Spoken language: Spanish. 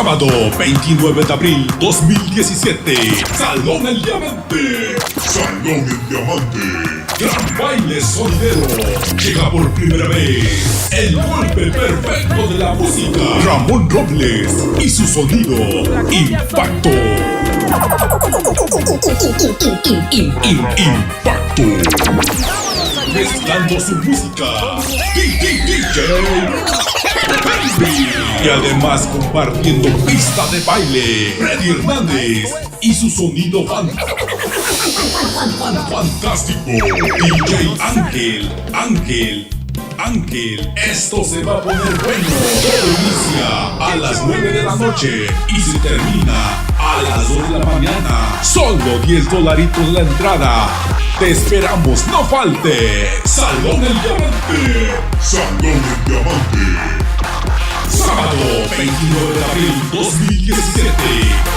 Sábado 29 de abril 2017. Salón El Diamante. Salón El Diamante. Gran baile sonidero. Llega por primera vez el golpe perfecto de la música. Ramón Robles y su sonido Impacto. Impacto. Mezclando su música. DJ Baby. Y además compartiendo pista de baile. Freddy Hernández y su sonido fantástico. DJ Ángel, esto se va a poner bueno. Todo inicia a las 9 de la noche y se termina a las 2 de la mañana. Solo $10 la entrada. Te esperamos, no falte. Salón El Diamante. Salón El Diamante. Sábado 29 de abril 2017.